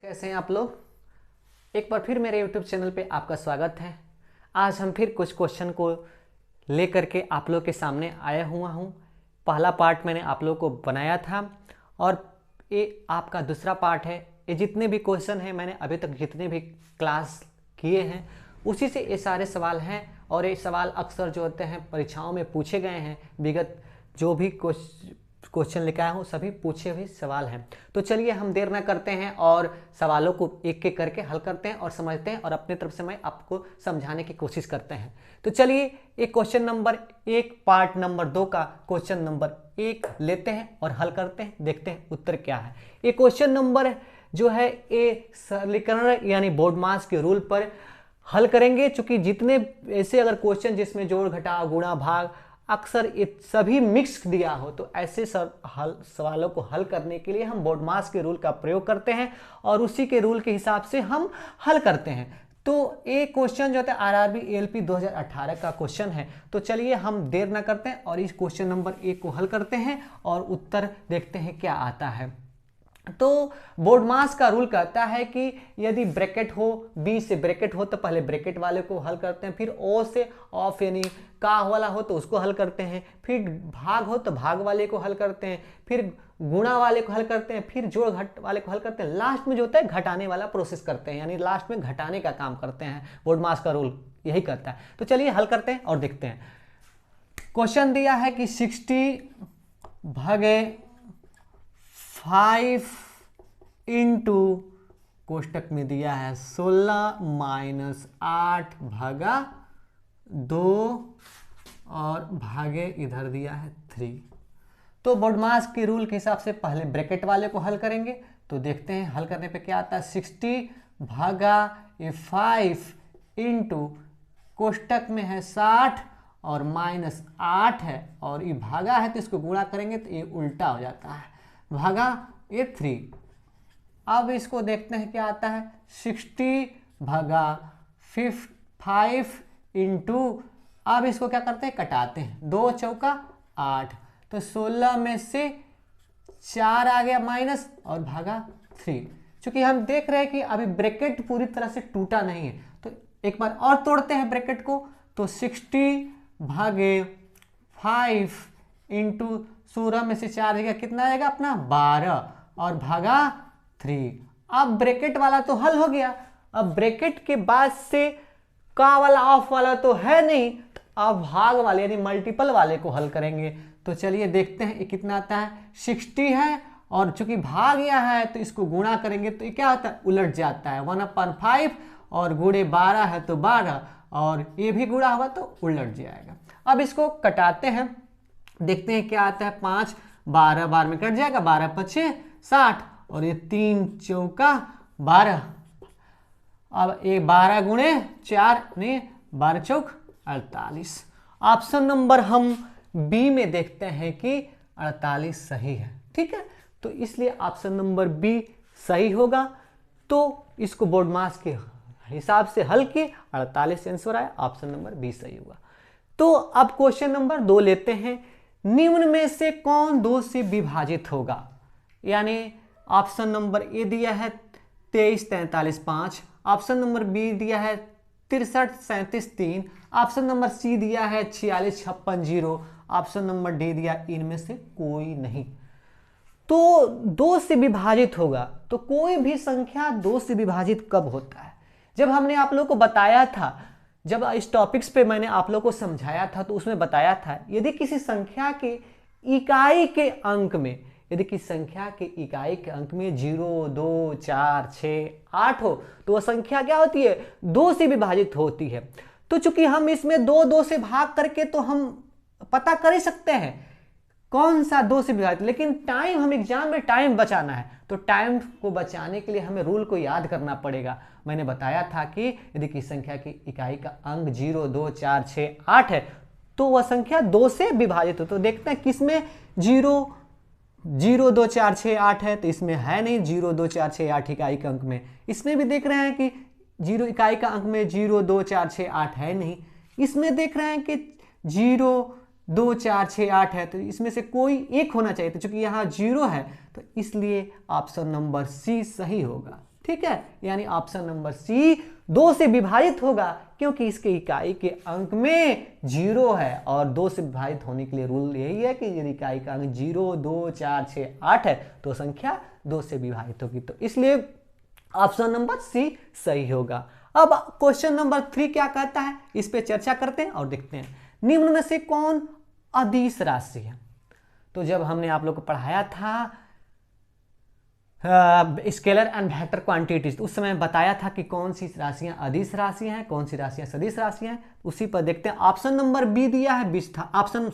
कैसे हैं आप लोग। एक बार फिर मेरे YouTube चैनल पे आपका स्वागत है। आज हम फिर कुछ क्वेश्चन को लेकर के आप लोग के सामने आया हुआ हूँ। पहला पार्ट मैंने आप लोग को बनाया था और ये आपका दूसरा पार्ट है। ये जितने भी क्वेश्चन हैं मैंने अभी तक जितने भी क्लास किए हैं उसी से ये सारे सवाल हैं और ये सवाल अक्सर जो होते हैं परीक्षाओं में पूछे गए हैं। विगत जो भी क्वेश्चन लेकर आया हूँ सभी पूछे हुए सवाल हैं। तो चलिए हम देर ना करते हैं और सवालों को एक एक करके हल करते हैं और समझते हैं और अपने तरफ से मैं आपको समझाने की कोशिश करते हैं। तो चलिए एक क्वेश्चन नंबर 1 पार्ट नंबर 2 का क्वेश्चन नंबर 1 लेते हैं और हल करते हैं, देखते हैं उत्तर क्या है। ये क्वेश्चन नंबर जो है ये सरलीकरण यानी बोर्ड मास के रूल पर हल करेंगे। चूंकि जितने ऐसे अगर क्वेश्चन जिसमें जोड़ घटाव गुणा भाग अक्सर ये सभी मिक्स दिया हो तो ऐसे सवालों को हल करने के लिए हम बोर्ड मास के रूल का प्रयोग करते हैं और उसी के रूल के हिसाब से हम हल करते हैं। तो ये क्वेश्चन जो है आरआरबी एएलपी 2018 का क्वेश्चन है। तो चलिए हम देर ना करते हैं और इस क्वेश्चन नंबर 1 को हल करते हैं और उत्तर देखते हैं क्या आता है। तो बोर्ड मास का रूल कहता है कि यदि ब्रैकेट हो, बी से ब्रैकेट हो तो पहले ब्रैकेट वाले को हल करते हैं, फिर ओ से ऑफ यानी का वाला हो तो उसको हल करते हैं, फिर भाग हो तो भाग वाले को हल करते हैं, फिर गुणा वाले को हल करते हैं, फिर जोड़ घट वाले को हल करते हैं, लास्ट में जो होता है घटाने वाला प्रोसेस करते हैं, यानी लास्ट में घटाने का काम करते हैं। बोर्ड मास का रूल यही करता है। तो चलिए हल करते हैं और देखते हैं। क्वेश्चन दिया है कि 60 भागे 5 इंटू कोष्टक में दिया है 16 माइनस 8 भागा 2 और भागे इधर दिया है 3। तो बोर्ड मास के रूल के हिसाब से पहले ब्रैकेट वाले को हल करेंगे। तो देखते हैं हल करने पे क्या आता है। 60 भागा ये 5 इंटू कोष्टक में है 60 और माइनस 8 है और ये भागा है तो इसको गुणा करेंगे तो ये उल्टा हो जाता है, भागा ये 3। अब इसको देखते हैं क्या आता है। 60 भागा 5 इंटू, अब इसको क्या करते हैं कटाते हैं, 2 चौका 8 तो 16 में से 4 आ गया माइनस और भागा 3। चूंकि हम देख रहे हैं कि अभी ब्रैकेट पूरी तरह से टूटा नहीं है तो एक बार और तोड़ते हैं ब्रैकेट को। तो 60 भागे 5 इंटू 16 में से 4 आएगा, कितना आएगा अपना 12 और भागा 3। अब ब्रैकेट वाला तो हल हो गया। अब ब्रैकेट के बाद से का वाला ऑफ वाला तो है नहीं, अब भाग वाले यानी मल्टीपल वाले को हल करेंगे। तो चलिए देखते हैं ये कितना आता है। 60 है और चूंकि भाग गया है तो इसको गुणा करेंगे तो ये क्या होता है उलट जाता है, 1/5 और गुणे 12 है तो 12 और ये भी गुणा होगा तो उलट जाएगा। अब इसको कटाते हैं, देखते हैं क्या आता है। 5 12 बार में कट जाएगा, 12 5 60 और ये 3 चौका 12। अब ये 12 गुणे 4 नहीं 12 चौक 48। ऑप्शन नंबर हम बी में देखते हैं कि 48 सही है। ठीक है, तो इसलिए ऑप्शन नंबर बी सही होगा। तो इसको बोर्ड मास के हिसाब से हल किए, 48 आंसर आया, ऑप्शन नंबर बी सही होगा। तो अब क्वेश्चन नंबर 2 लेते हैं। निम्न में से कौन 2 से विभाजित होगा, यानी ऑप्शन नंबर ए दिया है 23 43 5, ऑप्शन नंबर बी दिया है 63 37 3, ऑप्शन नंबर सी दिया है 46 56 0, ऑप्शन नंबर डी दिया इनमें से कोई नहीं। तो 2 से विभाजित होगा, तो कोई भी संख्या 2 से विभाजित कब होता है। जब हमने आप लोगों को बताया था, जब इस टॉपिक्स पे मैंने आप लोगों को समझाया था तो उसमें बताया था यदि किसी संख्या के इकाई के अंक में, यदि किसी संख्या के इकाई के अंक में 0 2 4 6 8 हो तो वह संख्या क्या होती है 2 से विभाजित होती है। तो चूंकि हम इसमें 2 से भाग करके तो हम पता कर ही सकते हैं कौन सा 2 से विभाजित, लेकिन टाइम हम एग्जाम में टाइम बचाना है तो टाइम को बचाने के लिए हमें रूल को याद करना पड़ेगा। मैंने बताया था कि यदि किसी संख्या की इकाई का अंक 0 2 4 6 8 है तो वह संख्या 2 से विभाजित हो। तो देखते हैं किसमें 0 0 2 4 6 8 है, तो इसमें है नहीं 0 2 4 6 8 इकाई के अंक में। इसमें भी देख रहे हैं कि 0 इकाई का अंक में 0 2 4 6 8 है नहीं। इसमें देख रहे हैं कि 0 2 4 6 8 है, तो इसमें से कोई एक होना चाहिए। तो चूंकि यहाँ 0 है तो इसलिए ऑप्शन नंबर सी सही होगा। ठीक है, यानी ऑप्शन नंबर सी 2 से विभाजित होगा, क्योंकि इसके इकाई के अंक में 0 है और 2 से विभाजित होने के लिए रूल यही है कि यदि इकाई का अंक 0, 2, 4, 6, 8 है तो संख्या 2 से विभाजित होगी, तो इसलिए ऑप्शन नंबर सी सही होगा। अब क्वेश्चन नंबर 3 क्या कहता है, इस पे चर्चा करते हैं और देखते हैं। निम्न में से कौन अदिश राशि है? तो जब हमने आप लोग को पढ़ाया था स्केलर एंड वेक्टर क्वांटिटीज, उस समय बताया था कि कौन सी राशियां अदिश राशियां हैं, कौन सी राशियां सदिश राशियां हैं। उसी पर देखते हैं। ऑप्शन नंबर बी दिया है ऑप्शन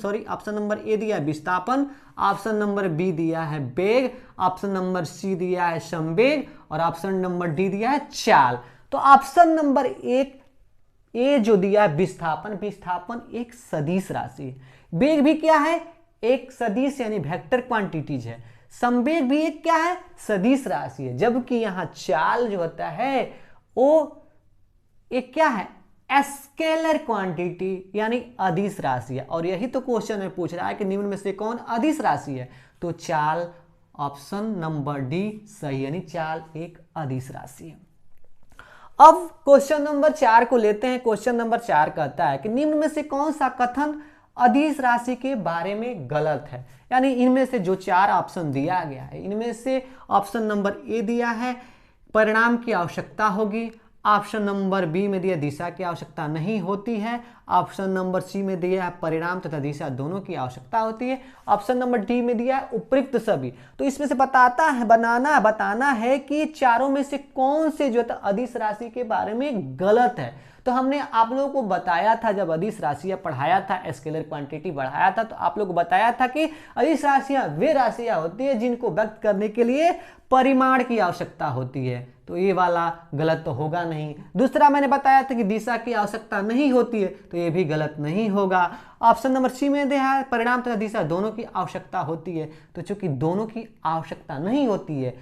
नंबर ए दिया है विस्थापन, ऑप्शन नंबर बी दिया है वेग, ऑप्शन नंबर सी दिया है संवेग और ऑप्शन नंबर डी दिया है चाल। तो ऑप्शन नंबर ए जो दिया है विस्थापन एक सदिश राशि है। वेग भी क्या है? एक सदिश यानी वेक्टर क्वांटिटीज है। संवेग भी एक क्या है? सदिश राशि है। जबकि यहां चाल जो होता है वो एक क्या है? स्केलर क्वांटिटी यानी अदिश राशि है। और यही तो क्वेश्चन में पूछ रहा है कि निम्न में से कौन अदिश राशि है, तो चाल ऑप्शन नंबर डी सही, यानी चाल एक अदिश राशि है। अब क्वेश्चन नंबर 4 को लेते हैं। क्वेश्चन नंबर 4 कहता है कि निम्न में से कौन सा कथन अदिश राशि के बारे में गलत है। यानी इनमें से जो 4 ऑप्शन दिया गया है, इनमें से ऑप्शन नंबर ए दिया है परिणाम की आवश्यकता होगी, ऑप्शन नंबर बी में दिया दिशा की आवश्यकता नहीं होती है, ऑप्शन नंबर सी में दिया है परिणाम तथा दिशा दोनों की आवश्यकता होती है, ऑप्शन नंबर डी में दिया है उपयुक्त सभी। तो इसमें से बताना है कि चारों में से कौन से जो अदिश राशि के बारे में गलत है। तो हमने आप लोगों को बताया था, जब अदिश राशियां पढ़ाया था, स्केलर क्वांटिटी बढ़ाया था, तो आप लोग को बताया था कि अदिश राशियां वे राशियां होती है जिनको व्यक्त करने के लिए परिमाण की आवश्यकता होती है। तो ये वाला गलत तो होगा नहीं। दूसरा मैंने बताया था कि दिशा की आवश्यकता नहीं होती है, तो ये भी गलत नहीं होगा। ऑप्शन नंबर सी में दिया है परिणाम तथा दिशा दोनों की आवश्यकता होती है, तो चूंकि दोनों की आवश्यकता नहीं होती है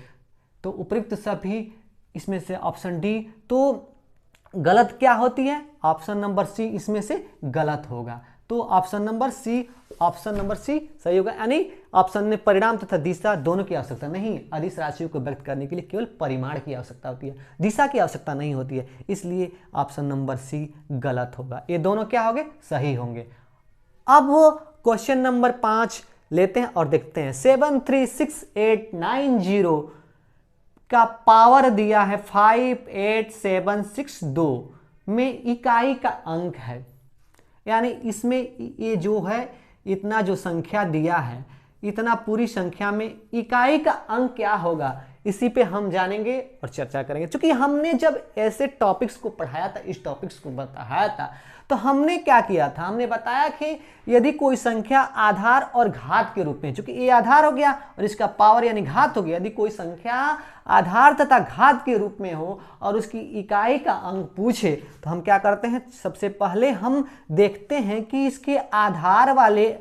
तो उपयुक्त सभी इसमें से ऑप्शन डी, तो गलत क्या होती है? ऑप्शन नंबर सी इसमें से गलत होगा। तो ऑप्शन नंबर सी सही होगा, यानी ऑप्शन में परिणाम तथा दिशा दोनों की आवश्यकता नहीं है। अदिश राशियों को व्यक्त करने के लिए केवल परिमाण की आवश्यकता होती है, दिशा की आवश्यकता नहीं होती है, इसलिए ऑप्शन नंबर सी गलत होगा। ये दोनों क्या होंगे? सही होंगे। अब वो क्वेश्चन नंबर 5 लेते हैं और देखते हैं। 736,890 का पावर दिया है 58762 में इकाई का अंक है। यानी इसमें ये जो है इतना जो संख्या दिया है, इतना पूरी संख्या में इकाई का अंक क्या होगा, इसी पे हम जानेंगे और चर्चा करेंगे। क्योंकि हमने जब ऐसे टॉपिक्स को पढ़ाया था, इस टॉपिक्स को बताया था, तो हमने क्या किया था? हमने बताया कि यदि कोई संख्या आधार और घात के रूप में, चूंकि ये आधार हो गया और इसका पावर यानी घात हो गया, यदि कोई संख्या आधार तथा घात के रूप में हो और उसकी इकाई का अंक पूछे, तो हम क्या करते हैं? सबसे पहले हम देखते हैं कि इसके आधार वाले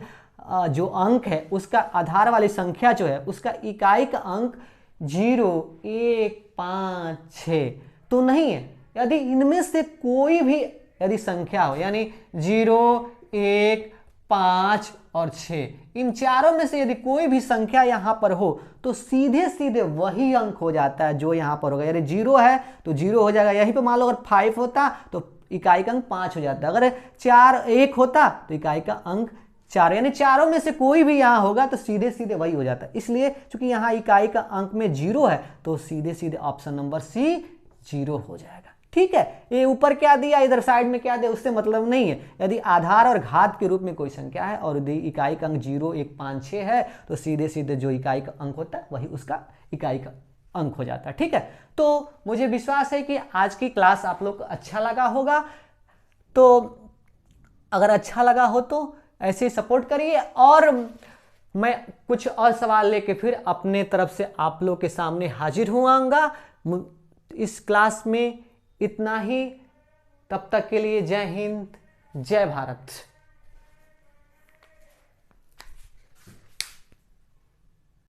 जो अंक है, उसका आधार वाली संख्या जो है उसका इकाई का अंक 0, 1, 5, 6 तो नहीं है। यदि इनमें से कोई भी यदि संख्या हो, यानी 0, 1, 5 और 6, इन चारों में से यदि कोई भी संख्या यहां पर हो तो सीधे सीधे वही अंक हो जाता है जो यहां पर होगा। यदि 0 है तो 0 हो जाएगा। यहीं पे मान लो अगर 5 होता तो इकाई का अंक 5 हो जाता। अगर 4, 1 होता तो इकाई का अंक 4, यानी चारों में से कोई भी यहां होगा तो सीधे सीधे वही हो जाता है। इसलिए चूंकि यहां इकाई का अंक में 0 है तो सीधे सीधे ऑप्शन नंबर सी 0 हो जाएगा। ठीक है, ये ऊपर क्या दिया, इधर साइड में क्या दिया, उससे मतलब नहीं है। यदि आधार और घात के रूप में कोई संख्या है और यदि इकाई का अंक 0, 1, 5, 6 है तो सीधे सीधे जो इकाई का अंक होता है वही उसका इकाई का अंक हो जाता है। ठीक है, तो मुझे विश्वास है कि आज की क्लास आप लोग को अच्छा लगा होगा। तो अगर अच्छा लगा हो तो ऐसे सपोर्ट करिए, और मैं कुछ और सवाल लेके फिर अपने तरफ से आप लोग के सामने हाजिर होऊंगा। इस क्लास में इतना ही। तब तक के लिए जय हिंद, जय भारत।